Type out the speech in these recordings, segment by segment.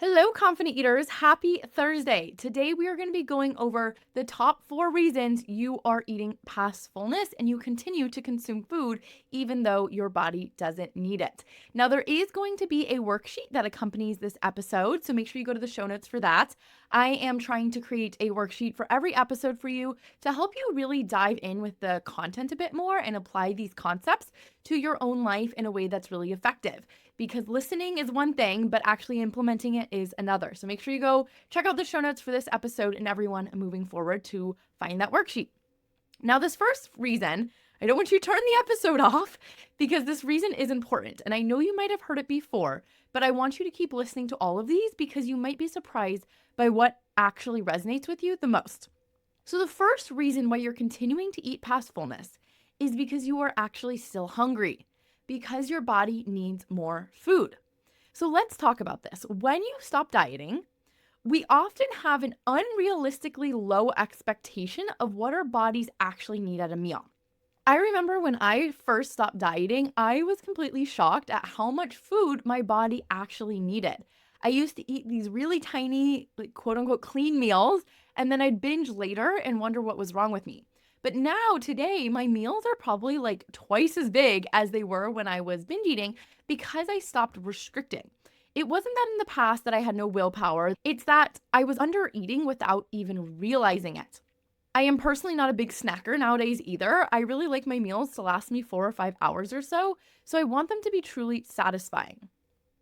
Hello, confident eaters. Happy Thursday. Today, we are going to be going over the top 4 reasons you are eating past fullness and you continue to consume food even though your body doesn't need it. Now, there is going to be a worksheet that accompanies this episode, so make sure you go to the show notes for that. I am trying to create a worksheet for every episode for you to help you really dive in with the content a bit more and apply these concepts to your own life in a way that's really effective. Because listening is one thing, but actually implementing it is another. So make sure you go check out the show notes for this episode and everyone moving forward to find that worksheet. Now, this first reason, I don't want you to turn the episode off because this reason is important. And I know you might have heard it before, but I want you to keep listening to all of these because you might be surprised by what actually resonates with you the most. So the first reason why you're continuing to eat past fullness is because you are actually still hungry, because your body needs more food. So let's talk about this. When you stop dieting, we often have an unrealistically low expectation of what our bodies actually need at a meal. I remember when I first stopped dieting, I was completely shocked at how much food my body actually needed. I used to eat these really tiny, quote unquote, clean meals, and then I'd binge later and wonder what was wrong with me. But now, today, my meals are probably like twice as big as they were when I was binge eating because I stopped restricting. It wasn't that in the past that I had no willpower, it's that I was under eating without even realizing it. I am personally not a big snacker nowadays either. I really like my meals to last me 4 or 5 hours or so I want them to be truly satisfying.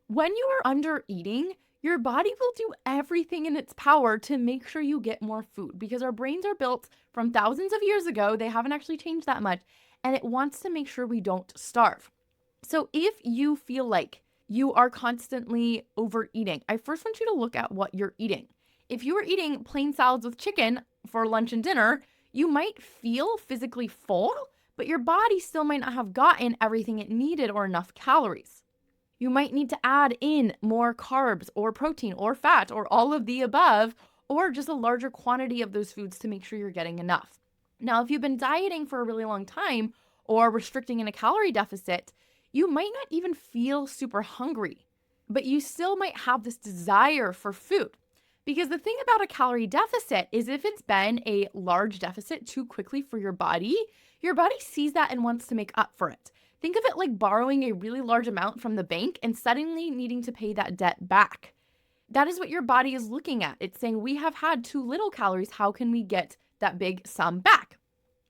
When you are under eating, your body will do everything in its power to make sure you get more food because our brains are built from thousands of years ago. They haven't actually changed that much, and it wants to make sure we don't starve. So if you feel like you are constantly overeating, I first want you to look at what you're eating. If you are eating plain salads with chicken for lunch and dinner, you might feel physically full, but your body still might not have gotten everything it needed or enough calories. You might need to add in more carbs or protein or fat or all of the above, or just a larger quantity of those foods to make sure you're getting enough. Now, if you've been dieting for a really long time or restricting in a calorie deficit, you might not even feel super hungry, but you still might have this desire for food. Because the thing about a calorie deficit is if it's been a large deficit too quickly for your body sees that and wants to make up for it. Think of it like borrowing a really large amount from the bank and suddenly needing to pay that debt back. That is what your body is looking at. It's saying, we have had too little calories. How can we get that big sum back?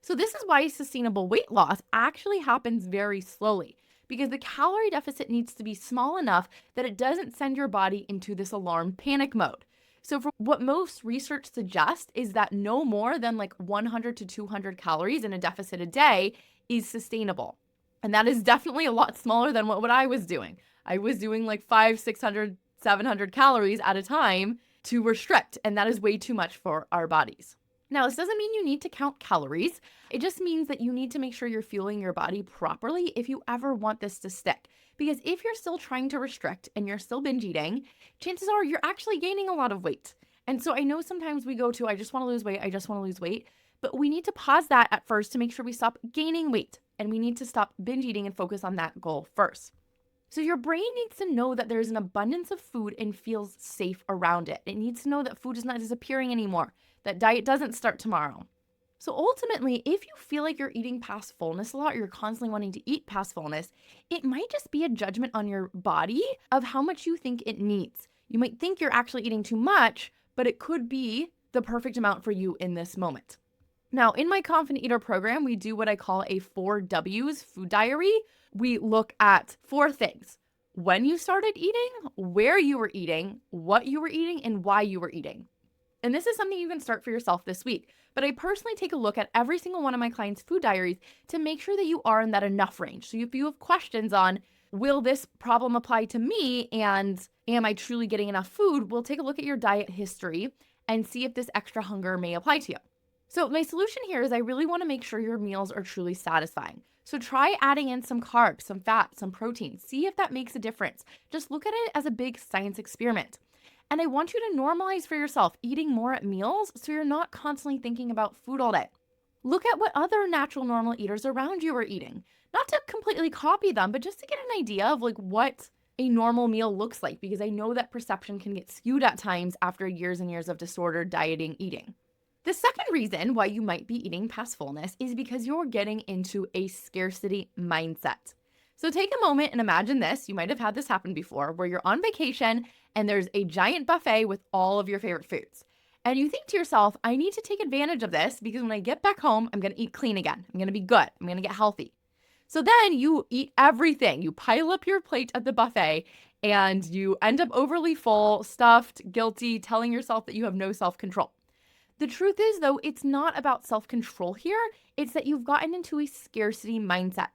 So this is why sustainable weight loss actually happens very slowly, because the calorie deficit needs to be small enough that it doesn't send your body into this alarm panic mode. So for what most research suggests is that no more than like 100 to 200 calories in a deficit a day is sustainable. And that is definitely a lot smaller than what I was doing. I was doing like 500, 600, 700 calories at a time to restrict, and that is way too much for our bodies. Now, this doesn't mean you need to count calories. It just means that you need to make sure you're fueling your body properly if you ever want this to stick. Because if you're still trying to restrict and you're still binge eating, chances are you're actually gaining a lot of weight. And so I know sometimes we go to, I just want to lose weight, I just want to lose weight. But we need to pause that at first to make sure we stop gaining weight. And we need to stop binge eating and focus on that goal first. So your brain needs to know that there's an abundance of food and feels safe around it. It needs to know that food is not disappearing anymore, that diet doesn't start tomorrow. So ultimately, if you feel like you're eating past fullness a lot, or you're constantly wanting to eat past fullness, it might just be a judgment on your body of how much you think it needs. You might think you're actually eating too much, but it could be the perfect amount for you in this moment. Now, in my Confident Eater program, we do what I call a 4Ws food diary. We look at 4 things: when you started eating, where you were eating, what you were eating, and why you were eating. And this is something you can start for yourself this week. But I personally take a look at every single one of my clients' food diaries to make sure that you are in that enough range. So if you have questions on, will this problem apply to me, and am I truly getting enough food, we'll take a look at your diet history and see if this extra hunger may apply to you. So my solution here is I really want to make sure your meals are truly satisfying. So try adding in some carbs, some fat, some protein. See if that makes a difference. Just look at it as a big science experiment. And I want you to normalize for yourself eating more at meals so you're not constantly thinking about food all day. Look at what other natural normal eaters around you are eating. Not to completely copy them, but just to get an idea of like what a normal meal looks like, because I know that perception can get skewed at times after years and years of disordered dieting eating. The second reason why you might be eating past fullness is because you're getting into a scarcity mindset. So take a moment and imagine this. You might have had this happen before, where you're on vacation and there's a giant buffet with all of your favorite foods. And you think to yourself, I need to take advantage of this because when I get back home, I'm going to eat clean again. I'm going to be good. I'm going to get healthy. So then you eat everything. You pile up your plate at the buffet and you end up overly full, stuffed, guilty, telling yourself that you have no self-control. The truth is, though, it's not about self-control here. It's that you've gotten into a scarcity mindset.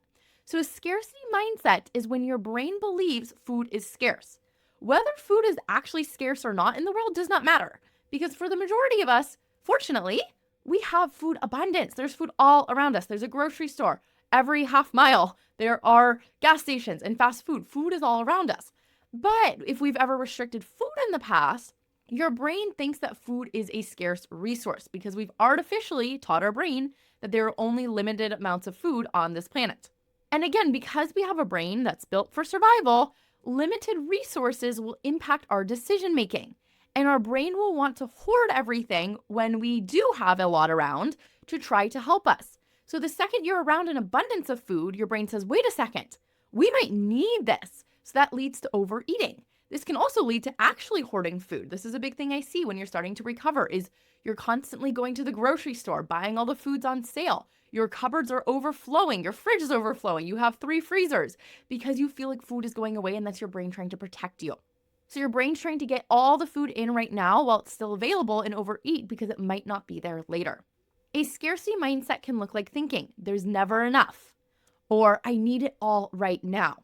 So a scarcity mindset is when your brain believes food is scarce. Whether food is actually scarce or not in the world does not matter, because for the majority of us, fortunately, we have food abundance. There's food all around us. There's a grocery store every half mile. There are gas stations and fast food. Food is all around us. But if we've ever restricted food in the past, your brain thinks that food is a scarce resource because we've artificially taught our brain that there are only limited amounts of food on this planet. And again, because we have a brain that's built for survival, limited resources will impact our decision making. And our brain will want to hoard everything when we do have a lot around to try to help us. So the second you're around an abundance of food, your brain says, wait a second, we might need this. So that leads to overeating. This can also lead to actually hoarding food. This is a big thing I see when you're starting to recover is you're constantly going to the grocery store, buying all the foods on sale. Your cupboards are overflowing. Your fridge is overflowing. You have 3 freezers because you feel like food is going away and that's your brain trying to protect you. So your brain's trying to get all the food in right now while it's still available and overeat because it might not be there later. A scarcity mindset can look like thinking, there's never enough, or I need it all right now.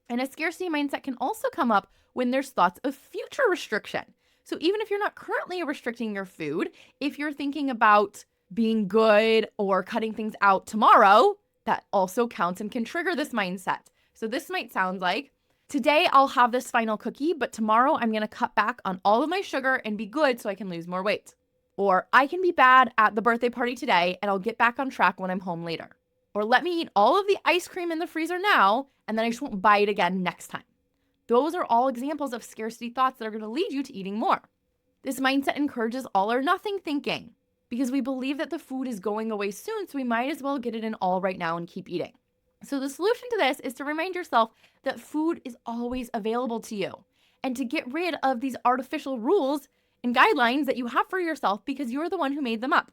And a scarcity mindset can also come up when there's thoughts of future restriction. So even if you're not currently restricting your food, if you're thinking about being good or cutting things out tomorrow, that also counts and can trigger this mindset. So this might sound like, today I'll have this final cookie, but tomorrow I'm going to cut back on all of my sugar and be good so I can lose more weight. Or I can be bad at the birthday party today and I'll get back on track when I'm home later. Or let me eat all of the ice cream in the freezer now and then I just won't buy it again next time. Those are all examples of scarcity thoughts that are going to lead you to eating more. This mindset encourages all or nothing thinking because we believe that the food is going away soon, so we might as well get it in all right now and keep eating. So the solution to this is to remind yourself that food is always available to you and to get rid of these artificial rules and guidelines that you have for yourself because you're the one who made them up.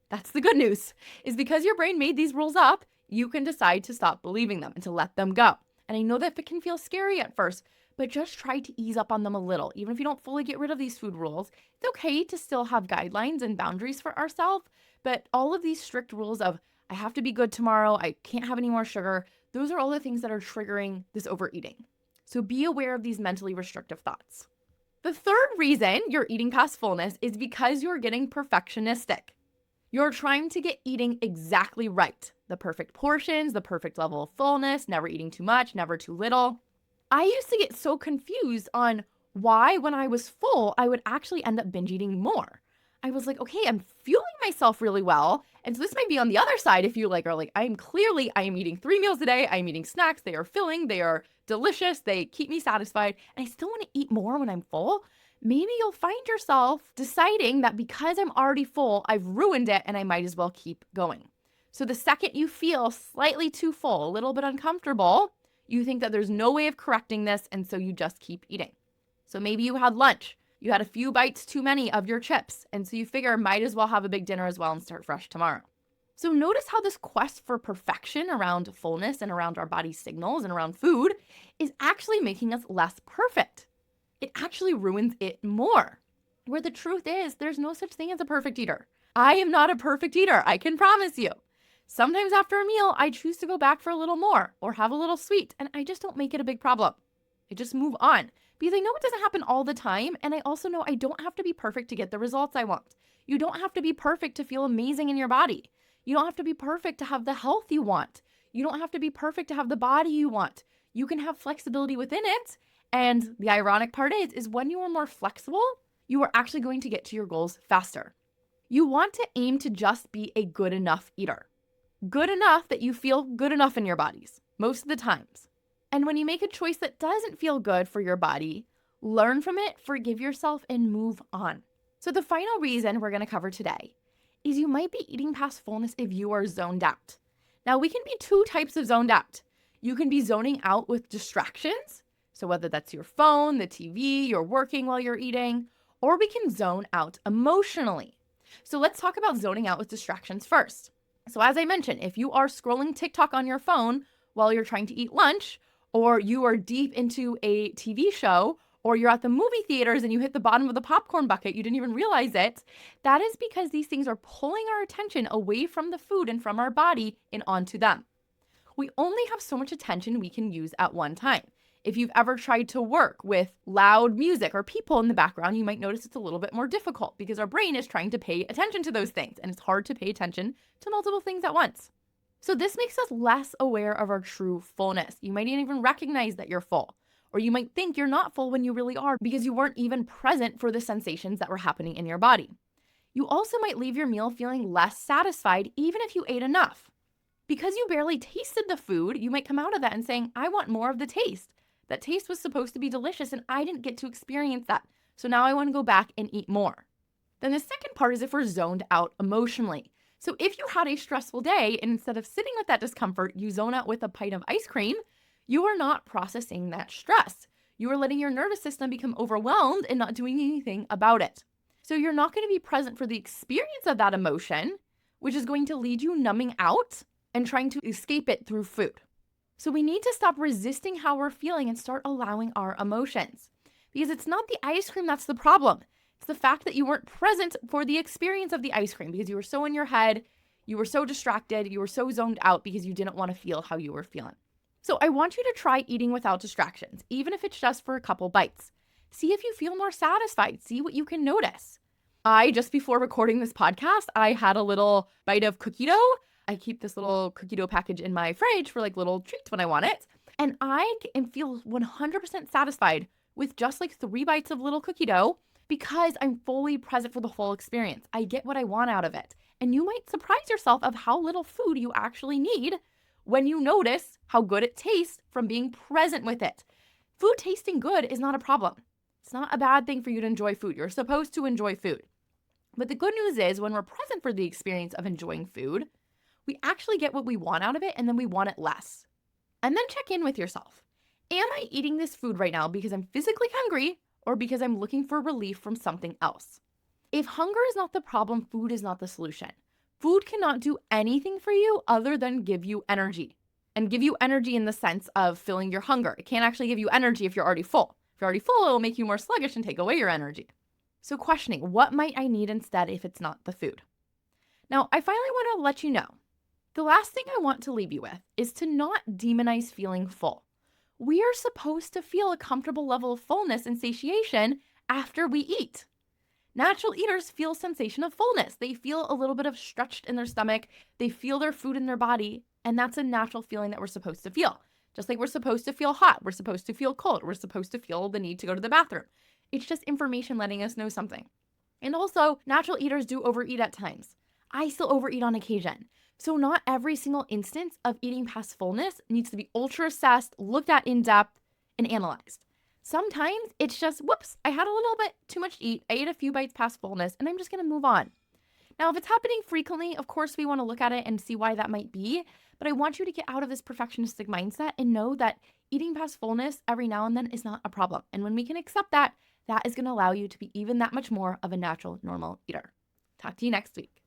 That's the good news, is because your brain made these rules up, you can decide to stop believing them and to let them go. And I know that it can feel scary at first, but just try to ease up on them a little. Even if you don't fully get rid of these food rules, it's okay to still have guidelines and boundaries for ourselves. But all of these strict rules of, I have to be good tomorrow, I can't have any more sugar, those are all the things that are triggering this overeating. So be aware of these mentally restrictive thoughts. The third reason you're eating past fullness is because you're getting perfectionistic. You're trying to get eating exactly right. The perfect portions, the perfect level of fullness, never eating too much, never too little. I used to get so confused on why, when I was full, I would actually end up binge eating more. I was like, okay, I'm fueling myself really well. And so this might be on the other side if you are like, I am eating 3 meals a day. I'm eating snacks. They are filling. They are delicious. They keep me satisfied. And I still want to eat more when I'm full. Maybe you'll find yourself deciding that because I'm already full, I've ruined it and I might as well keep going. So the second you feel slightly too full, a little bit uncomfortable, you think that there's no way of correcting this, and so you just keep eating. So maybe you had lunch, you had a few bites too many of your chips, and so you figure might as well have a big dinner as well and start fresh tomorrow. So notice how this quest for perfection around fullness and around our body signals and around food is actually making us less perfect. It actually ruins it more. Where the truth is, there's no such thing as a perfect eater. I am not a perfect eater, I can promise you. Sometimes after a meal, I choose to go back for a little more or have a little sweet, and I just don't make it a big problem. I just move on because I know it doesn't happen all the time, and I also know I don't have to be perfect to get the results I want. You don't have to be perfect to feel amazing in your body. You don't have to be perfect to have the health you want. You don't have to be perfect to have the body you want. You can have flexibility within it, and the ironic part is when you are more flexible, you are actually going to get to your goals faster. You want to aim to just be a good enough eater. Good enough that you feel good enough in your bodies, most of the times. And when you make a choice that doesn't feel good for your body, learn from it, forgive yourself, and move on. So the final reason we're going to cover today is you might be eating past fullness if you are zoned out. Now, we can be two types of zoned out. You can be zoning out with distractions. So whether that's your phone, the TV, you're working while you're eating, or we can zone out emotionally. So let's talk about zoning out with distractions first. So as I mentioned, if you are scrolling TikTok on your phone while you're trying to eat lunch, or you are deep into a TV show, or you're at the movie theaters and you hit the bottom of the popcorn bucket, you didn't even realize it, that is because these things are pulling our attention away from the food and from our body and onto them. We only have so much attention we can use at one time. If you've ever tried to work with loud music or people in the background, you might notice it's a little bit more difficult because our brain is trying to pay attention to those things, and it's hard to pay attention to multiple things at once. So this makes us less aware of our true fullness. You might even recognize that you're full, or you might think you're not full when you really are because you weren't even present for the sensations that were happening in your body. You also might leave your meal feeling less satisfied even if you ate enough. Because you barely tasted the food, you might come out of that and saying, I want more of the taste. That taste was supposed to be delicious and I didn't get to experience that. So now I want to go back and eat more. Then the second part is if we're zoned out emotionally. So if you had a stressful day and instead of sitting with that discomfort, you zone out with a pint of ice cream, you are not processing that stress. You are letting your nervous system become overwhelmed and not doing anything about it. So you're not going to be present for the experience of that emotion, which is going to lead you numbing out and trying to escape it through food. So we need to stop resisting how we're feeling and start allowing our emotions. Because it's not the ice cream that's the problem. It's the fact that you weren't present for the experience of the ice cream because you were so in your head, you were so distracted, you were so zoned out because you didn't want to feel how you were feeling. So I want you to try eating without distractions, even if it's just for a couple bites. See if you feel more satisfied. See what you can notice. Just before recording this podcast, I had a little bite of cookie dough. I keep this little cookie dough package in my fridge for like little treats when I want it. And I can feel 100% satisfied with just like 3 bites of little cookie dough because I'm fully present for the whole experience. I get what I want out of it. And you might surprise yourself of how little food you actually need when you notice how good it tastes from being present with it. Food tasting good is not a problem. It's not a bad thing for you to enjoy food. You're supposed to enjoy food. But the good news is when we're present for the experience of enjoying food, we actually get what we want out of it and then we want it less. And then check in with yourself. Am I eating this food right now because I'm physically hungry or because I'm looking for relief from something else? If hunger is not the problem, food is not the solution. Food cannot do anything for you other than give you energy. And give you energy in the sense of filling your hunger. It can't actually give you energy if you're already full. If you're already full, it will make you more sluggish and take away your energy. So questioning, what might I need instead if it's not the food? Now, I finally want to let you know, the last thing I want to leave you with is to not demonize feeling full. We are supposed to feel a comfortable level of fullness and satiation after we eat. Natural eaters feel sensation of fullness. They feel a little bit of stretched in their stomach. They feel their food in their body. And that's a natural feeling that we're supposed to feel. Just like we're supposed to feel hot. We're supposed to feel cold. We're supposed to feel the need to go to the bathroom. It's just information letting us know something. And also, natural eaters do overeat at times. I still overeat on occasion. So not every single instance of eating past fullness needs to be ultra assessed, looked at in depth, and analyzed. Sometimes it's just, whoops, I had a little bit too much to eat. I ate a few bites past fullness, and I'm just going to move on. Now, if it's happening frequently, of course, we want to look at it and see why that might be. But I want you to get out of this perfectionistic mindset and know that eating past fullness every now and then is not a problem. And when we can accept that, that is going to allow you to be even that much more of a natural, normal eater. Talk to you next week.